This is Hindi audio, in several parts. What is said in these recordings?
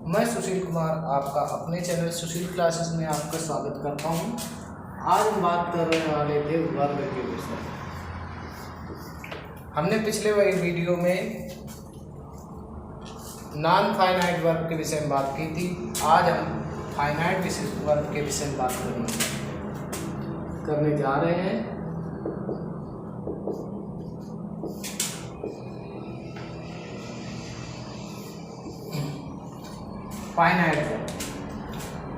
मैं सुशील कुमार आपका अपने चैनल सुशील क्लासेस में आपका स्वागत करता हूं। आज हम बात करने वाले थे वर्ग के विषय। हमने पिछले वीडियो में नॉन फाइनाइट वर्ग के विषय में बात की थी। आज हम फाइनाइट वर्ग के विषय में बात करने जा रहे हैं।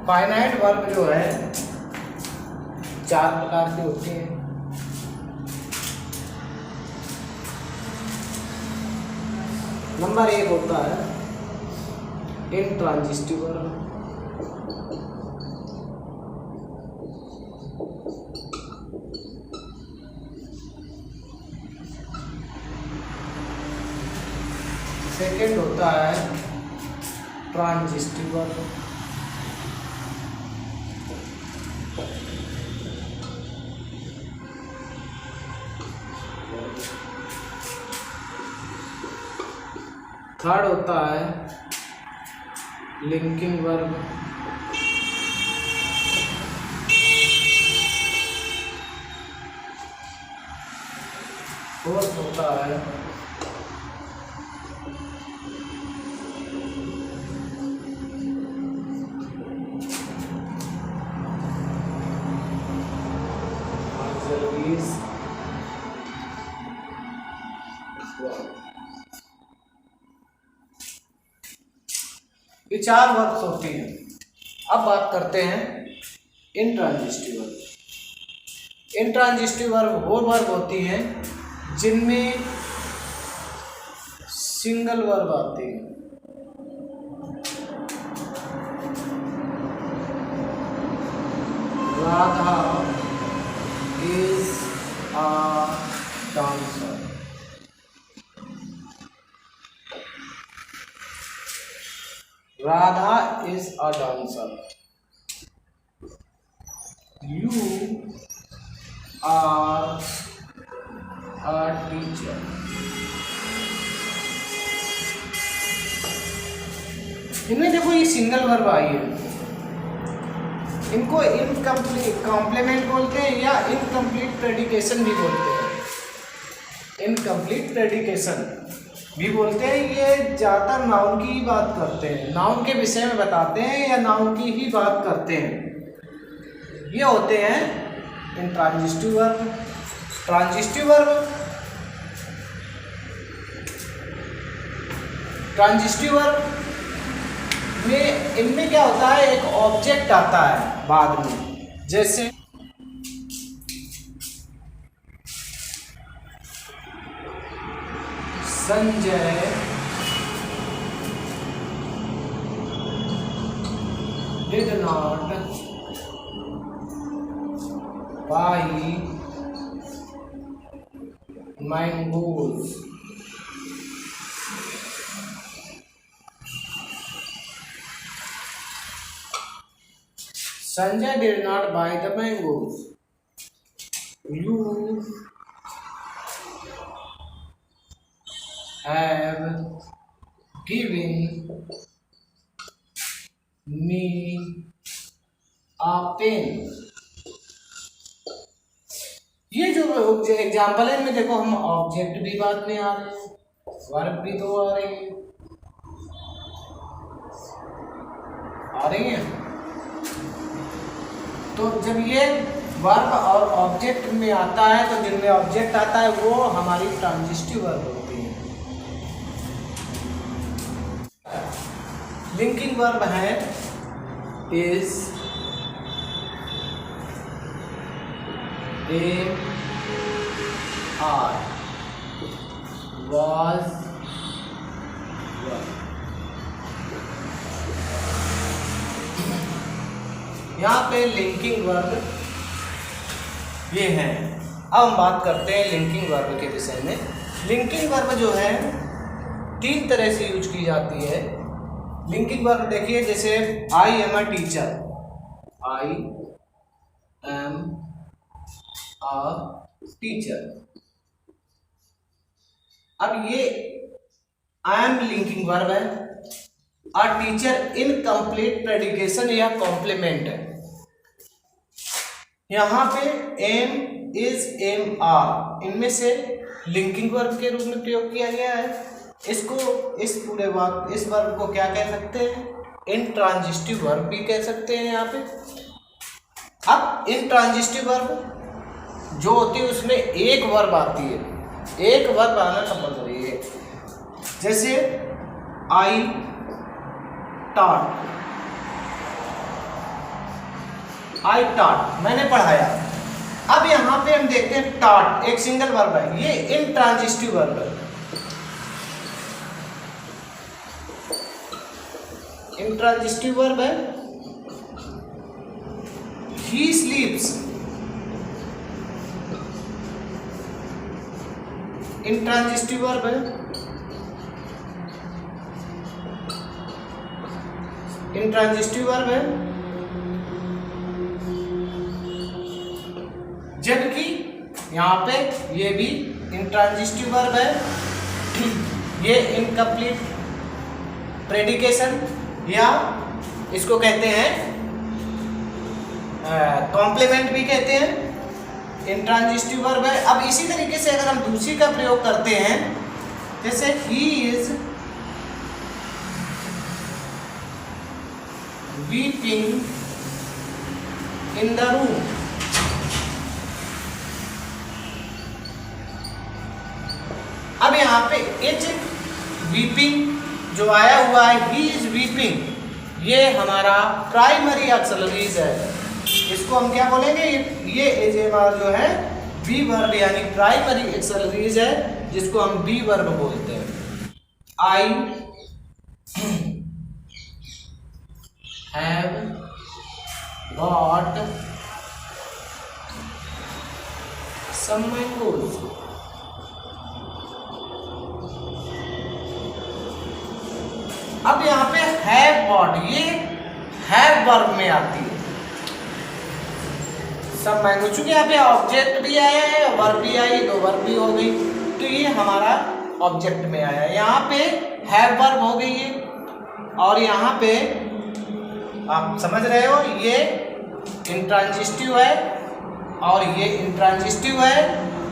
फाइनाइट वर्ब जो है 4 प्रकार के होते हैं। नंबर 1 होता है इंट्रांजिटिव वर्ब। सेकंड होता है ट्रांजिटिव वर्ब। थर्ड होता है लिंकिंग वर्ब। फोर्थ होता है ऑक्सिलरीज वर्ब। ये 4 वर्ब्स होती हैं। अब बात करते हैं इंट्रांजिटिव वर्ब। इंट्रांजिटिव वर्ब वो वर्ब होती हैं जिनमें सिंगल वर्ब आती है। Radha is a dancer. Radha is a dancer. You are a teacher. इनमें देखो ये सिंगल वर्ब आई है। इनको इनकम्प्लीट कॉम्प्लीमेंट बोलते हैं या इनकम्प्लीट प्रेडिकेशन भी बोलते हैं। इनकम्प्लीट प्रेडिकेशन भी बोलते हैं। ये ज़्यादातर नाउन की ही बात करते हैं, नाउन के विषय में बताते हैं या नाउन की ही बात करते हैं। ये होते हैं इंट्रांजिटिव वर्ब। ट्रांजिटिव वर्ब में इनमें क्या होता है, एक ऑब्जेक्ट आता है बाद में। जैसे Sanjay did not buy mangoes. Sanjay did not buy the mangoes. You have given me a pen. ये जो एग्जाम्पल है इनमें देखो, हम ऑब्जेक्ट भी बात में आ रहे हैं, वर्ब भी 2 आ रही हैं। तो जब ये वर्ब और ऑब्जेक्ट में आता है तो जिनमें ऑब्जेक्ट आता है वो हमारी ट्रांजिटिव वर्ब होती है। लिंकिंग वर्ब है इज, एम, आर, वाज, वर। यहाँ पे लिंकिंग वर्ब ये हैं। अब हम बात करते हैं लिंकिंग वर्ब के विषय में। लिंकिंग वर्ब जो है 3 तरह से यूज की जाती है। लिंकिंग वर्ब देखिए, जैसे I am a teacher, I am a teacher. अब ये आई एम लिंकिंग वर्ब है। अ टीचर इनकम्प्लीट प्रेडिकेशन या कॉम्प्लीमेंट है। यहाँ पे एम, इज, एम, आर इनमें से लिंकिंग वर्ब के रूप में प्रयोग किया गया है। इसको इस पूरे वाक्य इस वर्ब को क्या कह सकते हैं? इंट्रांजिटिव वर्ब भी कह सकते हैं यहाँ पे। अब इंट्रांजिटिव वर्ब जो होती है उसमें एक वर्ब आती है, एक वर्ब आना कंपल्सरी है। जैसे आई टॉट, आई टॉट मैंने पढ़ाया। अब यहाँ पे हम देखते हैं टॉट एक सिंगल वर्ब है, ये इंट्रांजिटिव वर्ब है। इंट्रांजिटिव वर्ब है। ही स्लीप्स, इंट्रांजिटिव वर्ब है। इंट्रांजिटिव वर्ब है। जबकि यहाँ पे ये भी इंट्रांजिटिव वर्ब है। ये इनकम्प्लीट प्रेडिकेशन या इसको कहते हैं कॉम्प्लीमेंट भी कहते हैं, इंट्रांजिटिव वर्ब है। अब इसी तरीके से अगर हम दूसरी का प्रयोग करते हैं, जैसे he is weeping in the room, अब यहाँ पे इज वीपिंग जो आया हुआ है, ही इज वीपिंग, ये हमारा प्राइमरी ऑक्सिलरीज है। इसको हम क्या बोलेंगे? ये एजेमार जो है बी वर्ब यानी प्राइमरी ऑक्सिलरीज है, जिसको हम बी वर्ब बोलते हैं। I have got some mangoes, अब यहाँ पे हैव गॉट, ये हैव वर्ब में आती है सब मैंगो। चूंकि यहाँ पे ऑब्जेक्ट भी आया है, वर्ब भी आई, दो वर्ब भी हो गई, तो ये हमारा ऑब्जेक्ट में आया है। यहाँ पे हैव वर्ब हो गई है, और यहाँ पे आप समझ रहे हो ये इंट्रांजिटिव है और ये इंट्रांजिटिव है,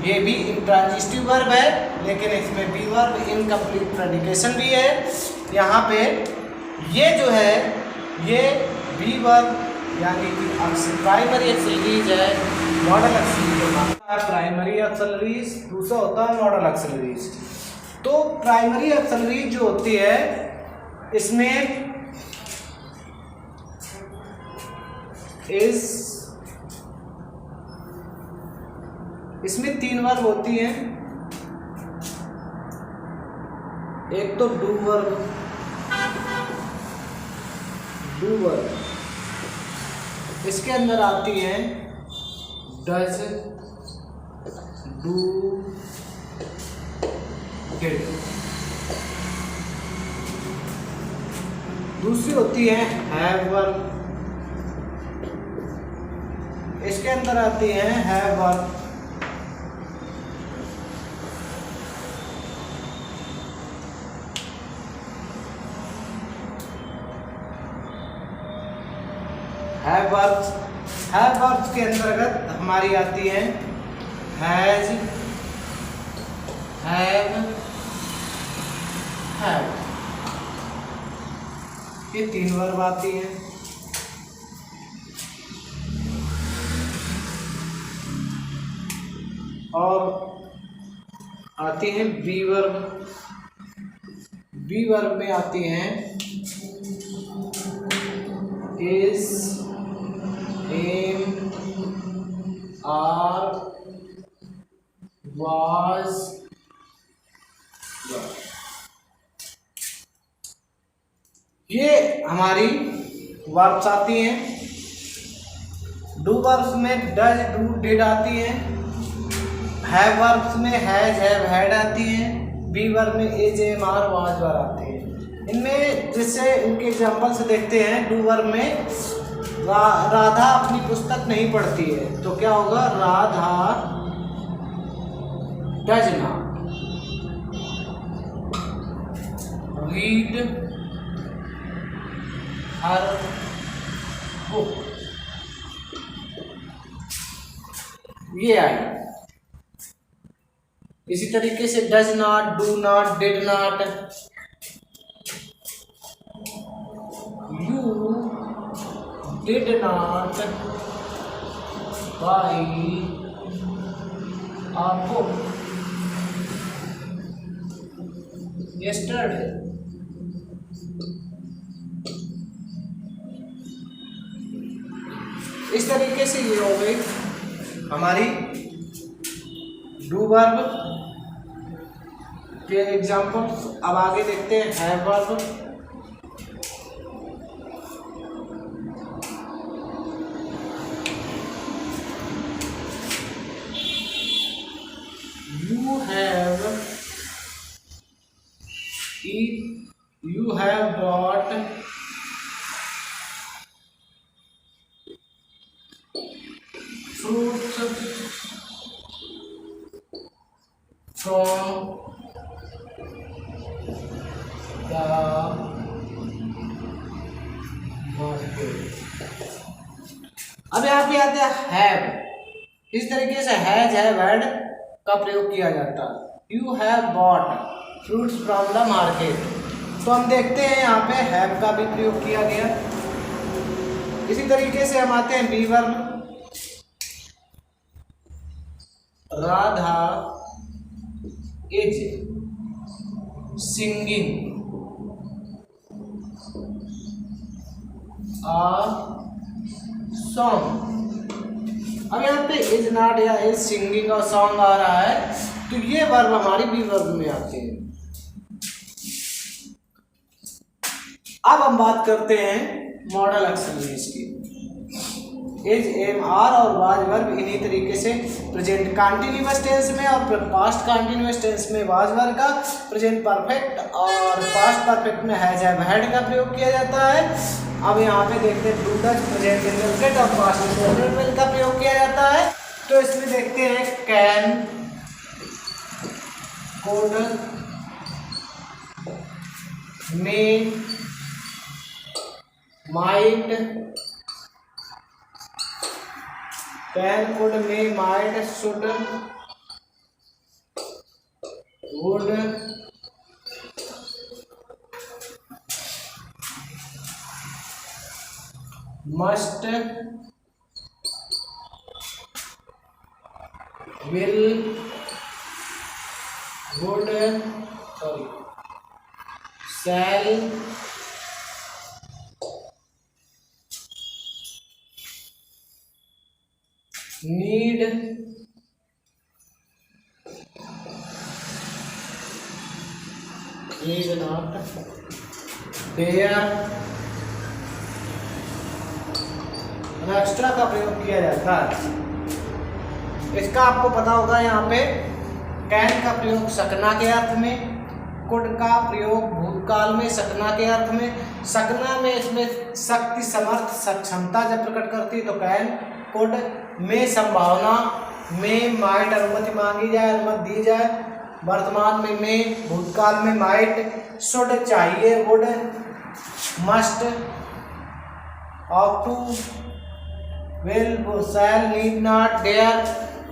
ये भी इंट्रांजिटिव वर्ब है, लेकिन इसमें बी वर्ब इनकम्प्लीट प्रेडिकेशन भी है। यहाँ पे ये जो है ये बी वर्ब यानी कि प्राइमरी ऑक्सिलरीज है, मॉडल ऑक्सिलरीज। प्राइमरी ऑक्सिलरीज दूसरा होता है मॉडल ऑक्सिलरीज। तो प्राइमरी ऑक्सिलरीज जो होती है इसमें इसमें तीन वर्ब होती हैं। एक तो डू वर्ब, इसके अंदर आती हैं डज, डू, डिड। दूसरी होती है हैव वर्ब, इसके अंदर आती हैं हैव वर्ब। हैव वर्ब्स के अंतर्गत हमारी आती हैं हैज, हैव, हैव, ये तीन वर्ब आती हैं। और आती हैं बी वर्ब, बी वर्ब में आती हैं इज, एम, आर, वाज, ये हमारी वर्ब्स आती हैं। डू वर्ब्स में डज, डू, डिड आती हैं। हैव वर्ब्स में हैज, हैव, हैड आती हैं। बी वर्ब में इज, एम, आर, वाज, वर आती हैं। इनमें जैसे इनके एग्जाम्पल से देखते हैं, डू वर्ब में राधा अपनी पुस्तक नहीं पढ़ती है, तो क्या होगा? Radha does not read her book, ये आई। इसी तरीके से does not, do not, did not, you did not buy a book yesterday। इस तरीके से ये हो गई हमारी डू वर्ब के एग्जाम्पल्स। अब आगे देखते हैं have verb. You have bought fruits from the market। अब यहाँ पे आते हैं हैव। इस तरीके से हैज हैव हैड का प्रयोग किया जाता है। You have bought fruits from the market. तो हम देखते हैं यहाँ पे हैव का भी प्रयोग किया गया। इसी तरीके से हम आते हैं be verb. Radha is singing a song। अब यहाँ पे इज नॉट या इज सिंगिंग और सॉन्ग आ रहा है, तो ये वर्ब हमारी बी वर्ब में आते हैं। अब हम बात करते हैं मॉडल एक्सलेंस की। इज, एम, आर और वाज वर्ब इन्हीं तरीके से प्रेजेंट कंटीन्यूअस टेंस में और पास्ट कंटीन्यूअस टेंस में वाज वर्ब का, प्रेजेंट परफेक्ट और पास्ट परफेक्ट में हैज हैव हैड का प्रयोग किया जाता है। अब यहाँ पे देखते हैं डू डज, प्रेजेंट इंडेफिनिट और पास्ट इंडेफिनिट का प्रयोग किया जाता है। तो इसमें देखते हैं can, could, may, might, can, could, may, might, should, would, must, will, would, shall, need, need not, dare, extra का प्रयोग किया जाता है। इसका आपको पता होगा यहाँ पे कैन का प्रयोग सकना के अर्थ में, कुड का प्रयोग भूतकाल में सकना के अर्थ में, सकना में इसमें शक्ति, समर्थ, सक्षमता जब प्रकट करती है तो कैन, कुड में संभावना, में माइट अनुमति मांगी जाए, अनुमति दी जाए, वर्तमान में, भूतकाल में माइट, शुड चाहिए, would, must, ought to, will, shall, need not, dare,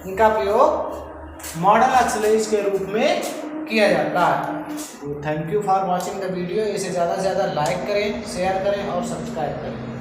इनका प्रयोग मॉडल एक्सलेंस के रूप में किया जाता है। तो thank you for watching the video. इसे ज़्यादा से ज़्यादा लाइक करें, शेयर करें और सब्सक्राइब करें।